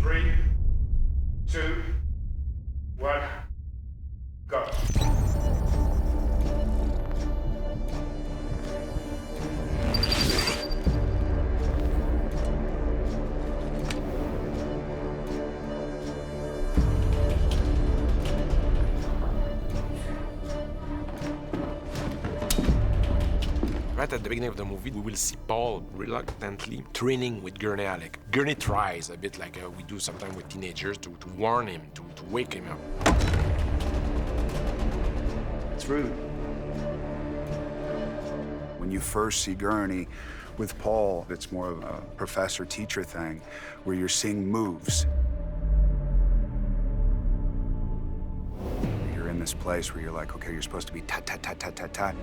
3, 2, 1, go. Right at the beginning of the movie, we will see Paul reluctantly training with Gurney Halleck. Gurney tries, a bit like we do sometimes with teenagers, to warn him, to wake him up. It's rude. When you first see Gurney with Paul, it's more of a professor-teacher thing, where you're seeing moves. You're in this place where you're like, okay, you're supposed to be tat, tat, tat, tat, tat, tat.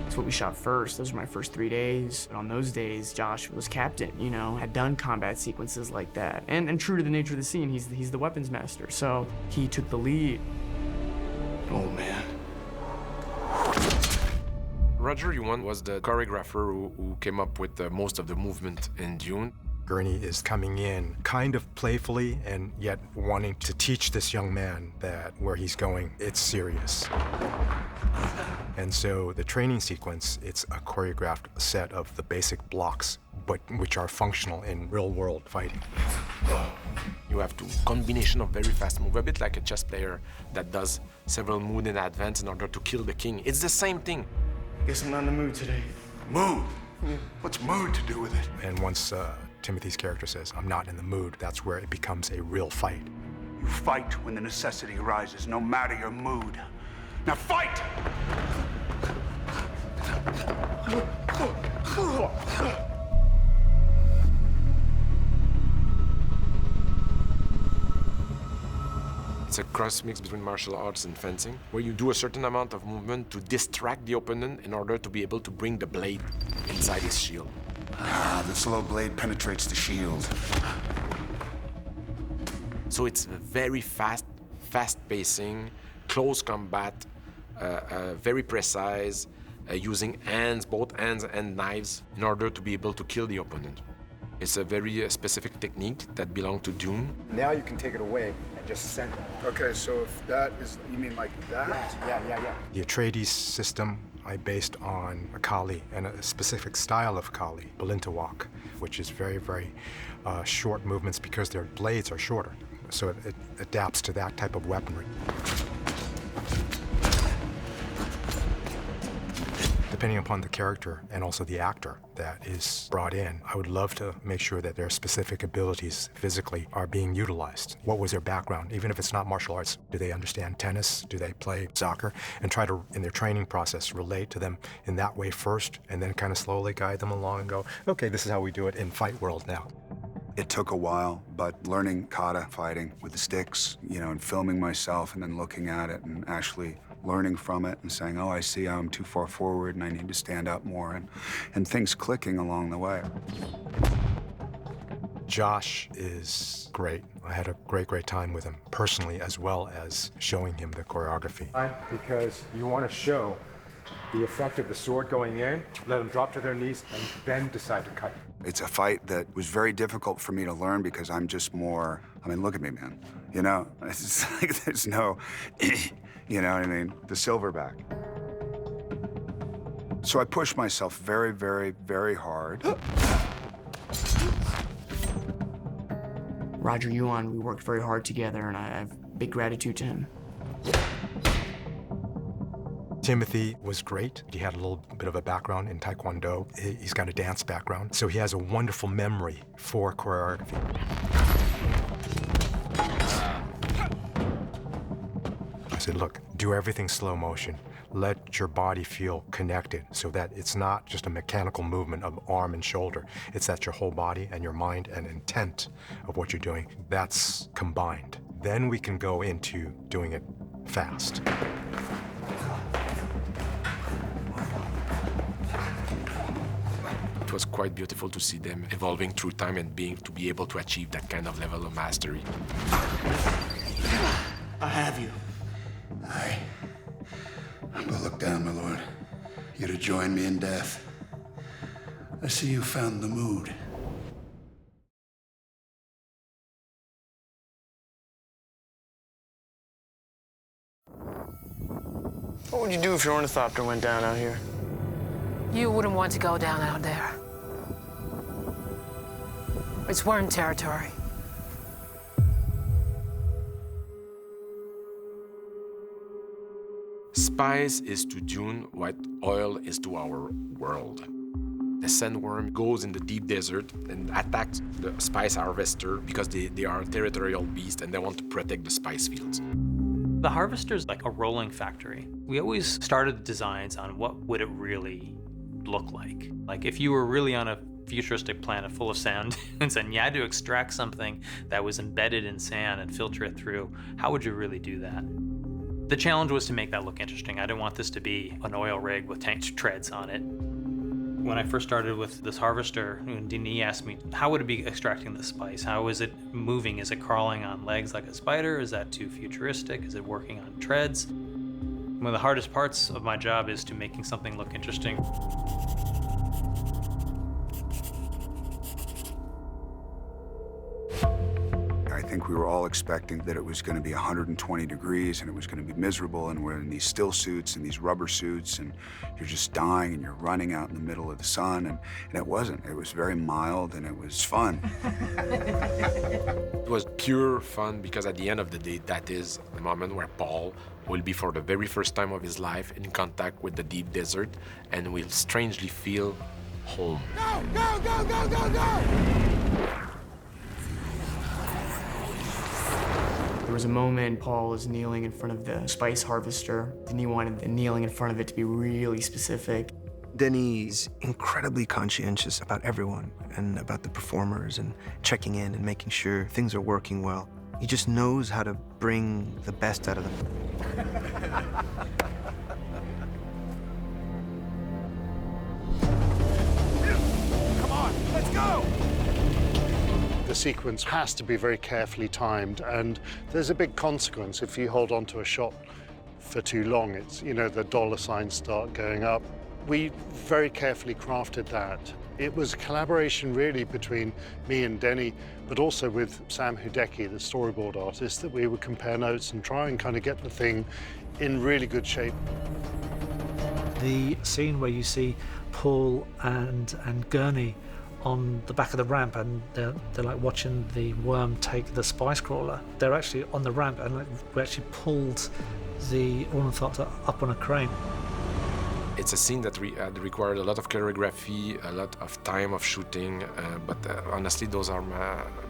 That's what we shot first. Those were my first 3 days. And on those days, Josh was captain, you know, had done combat sequences like that. And true to the nature of the scene, he's the weapons master. So he took the lead. Oh, man. Roger Yuan was the choreographer who came up with most of the movement in Dune. Gurney is coming in kind of playfully and yet wanting to teach this young man that where he's going, it's serious. And so the training sequence, it's a choreographed set of the basic blocks, but which are functional in real-world fighting. You have to combination of very fast move, a bit like a chess player that does several moves in advance in order to kill the king. It's the same thing. Guess I'm not in the mood today. Mood? What's mood to do with it? And once Timothy's character says, I'm not in the mood, that's where it becomes a real fight. You fight when the necessity arises, no matter your mood. Now fight! It's a cross mix between martial arts and fencing, where you do a certain amount of movement to distract the opponent in order to be able to bring the blade inside his shield. Ah, the slow blade penetrates the shield. So it's very fast pacing, close combat, very precise, using hands, both hands and knives, in order to be able to kill the opponent. It's a very specific technique that belongs to Dune. Now you can take it away and just send it. Okay, so if that is, you mean like that? Yeah. The Atreides system I based on a Kali and a specific style of Kali, Balintawak, which is very, very short movements because their blades are shorter. So it adapts to that type of weaponry. Depending upon the character and also the actor that is brought in, I would love to make sure that their specific abilities physically are being utilized. What was their background? Even if it's not martial arts, do they understand tennis? Do they play soccer? And try to, in their training process, relate to them in that way first, and then kind of slowly guide them along and go, okay, this is how we do it in fight world now. It took a while, but learning kata fighting with the sticks, you know, and filming myself and then looking at it and actually learning from it and saying, oh, I see I'm too far forward and I need to stand up more, and things clicking along the way. Josh is great. I had a great time with him personally, as well as showing him the choreography. Because you want to show the effect of the sword going in, let them drop to their knees, and then decide to cut. It's a fight that was very difficult for me to learn because I'm just more, I mean, look at me, man. You know, it's like there's no, you know what I mean? The silverback. So I pushed myself very, very, very hard. Roger Yuan, we worked very hard together, and I have big gratitude to him. Timothy was great. He had a little bit of a background in Taekwondo. He's got a dance background, so he has a wonderful memory for choreography. I said, look, do everything slow motion. Let your body feel connected so that it's not just a mechanical movement of arm and shoulder. It's that your whole body and your mind and intent of what you're doing, that's combined. Then we can go into doing it fast. It was quite beautiful to see them evolving through time and to be able to achieve that kind of level of mastery. I have you. Aye. But look down, my lord. You're to join me in death. I see you found the mood. What would you do if your ornithopter went down out here? You wouldn't want to go down out there. It's worm territory. Spice is to Dune what oil is to our world. The sandworm goes in the deep desert and attacks the spice harvester because they are territorial beasts and they want to protect the spice fields. The harvester's like a rolling factory. We always started designs on what would it really look like. Like if you were really on a futuristic planet full of sand and you had to extract something that was embedded in sand and filter it through, how would you really do that? The challenge was to make that look interesting. I didn't want this to be an oil rig with tank treads on it. When I first started with this harvester, Denis asked me, how would it be extracting the spice? How is it moving? Is it crawling on legs like a spider? Is that too futuristic? Is it working on treads? One of the hardest parts of my job is to making something look interesting. I think we were all expecting that it was going to be 120 degrees and it was going to be miserable, and we're in these still suits and these rubber suits and you're just dying and you're running out in the middle of the sun, and it wasn't. It was very mild and it was fun. It was pure fun because at the end of the day, that is the moment where Paul will be for the very first time of his life in contact with the deep desert and will strangely feel home. Go, go, go, go, go, go! There was a moment Paul was kneeling in front of the spice harvester, and he wanted the kneeling in front of it to be really specific. Denis is incredibly conscientious about everyone and about the performers and checking in and making sure things are working well. He just knows how to bring the best out of them. Come on, let's go! The sequence has to be very carefully timed, and there's a big consequence if you hold on to a shot for too long. It's, you know, the dollar signs start going up. We very carefully crafted that. It was a collaboration really between me and Denis, but also with Sam Hudecki, the storyboard artist, that we would compare notes and try and kind of get the thing in really good shape. The scene where you see Paul and Gurney on the back of the ramp, and they're like watching the worm take the spice crawler. They're actually on the ramp, and we actually pulled the ornithopter up on a crane. It's a scene that required a lot of choreography, a lot of time of shooting, but honestly, those are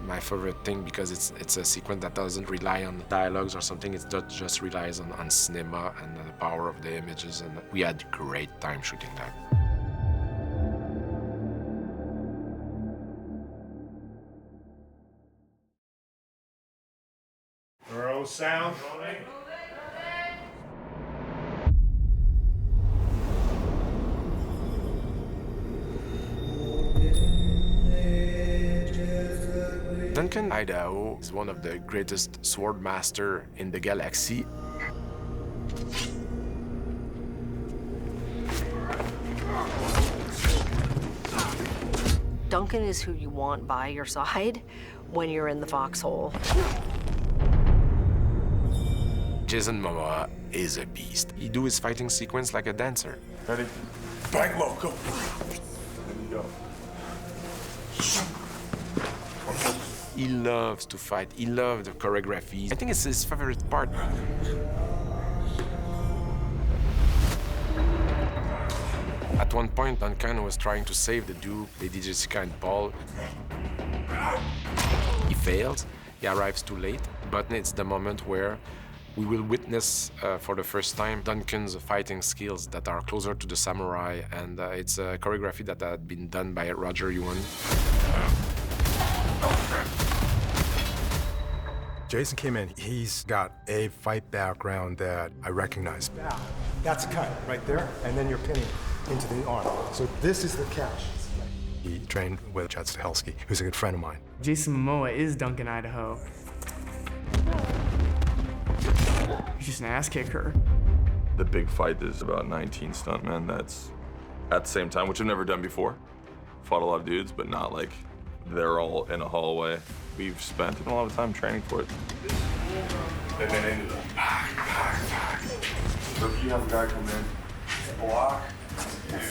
my favorite thing because it's a sequence that doesn't rely on dialogues or something. It just relies on cinema and the power of the images, and we had great time shooting that. Roll sound. Duncan Idaho is one of the greatest sword master in the galaxy. Duncan is who you want by your side when you're in the foxhole. Jason Momoa is a beast. He do his fighting sequence like a dancer. Ready? Bang low, go. There you go. He loves to fight. He loves the choreography. I think it's his favorite part. At one point, Duncan was trying to save the Duke, Lady Jessica and Paul. He fails. He arrives too late. But it's the moment where we will witness for the first time Duncan's fighting skills that are closer to the samurai, and it's a choreography that had been done by Roger Ewan. Jason came in, he's got a fight background that I recognize. Now, that's a cut right there, and then you're pinning into the arm. So this is the catch. He trained with Chad Stahelski, who's a good friend of mine. Jason Momoa is Duncan Idaho. He's just an ass kicker. The big fight is about 19 stuntmen. That's at the same time, which I've never done before. fought a lot of dudes, but not like they're all in a hallway. We've spent a lot of time training for it. And then into the so if you have a guy come in, block, and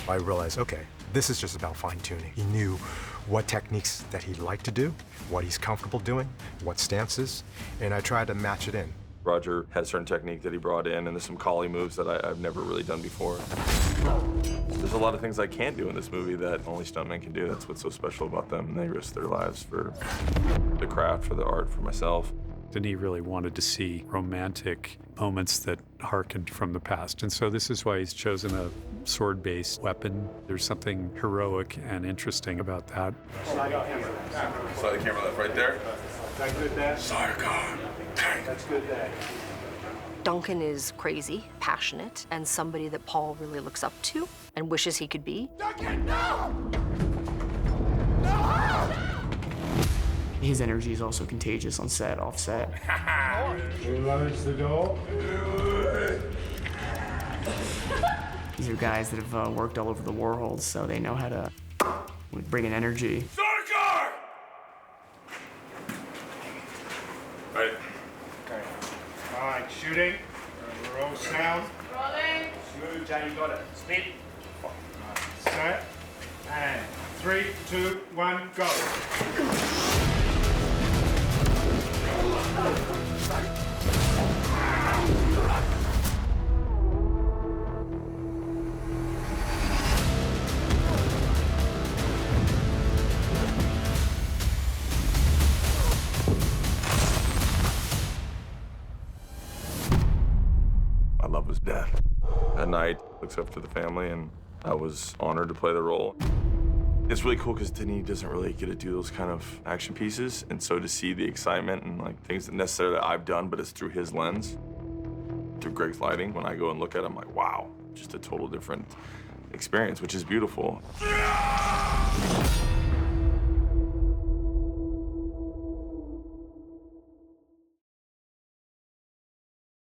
I realized, okay, this is just about fine-tuning. He knew what techniques that he liked to do, what he's comfortable doing, what stances, and I tried to match it in. Roger had a certain technique that he brought in, and there's some collie moves that I've never really done before. There's a lot of things I can't do in this movie that only stuntmen can do. That's what's so special about them, and they risk their lives for the craft, for the art, for myself. Denis really wanted to see romantic moments that harkened from the past. And so this is why he's chosen a sword-based weapon. There's something heroic and interesting about that. slide the camera left right there. That good, Dad? Sorry, God. That's good, Dad. Duncan is crazy, passionate, and somebody that Paul really looks up to and wishes he could be. Duncan, no! His energy is also contagious on set, off set. Close the door. These are guys that have worked all over the world, so they know how to bring in energy. Start a car! Right. Okay. All right, shooting. Roll sound. Rolling. Smooth, Jay, you got it. Speed. Set. And 3, 2, 1, go. My love was death. At night, looks after the family, and I was honored to play the role. It's really cool because Denis doesn't really get to do those kind of action pieces, and so to see the excitement and like things that necessarily I've done, but it's through his lens, through Greg's lighting. When I go and look at it, I'm like, wow, just a total different experience, which is beautiful.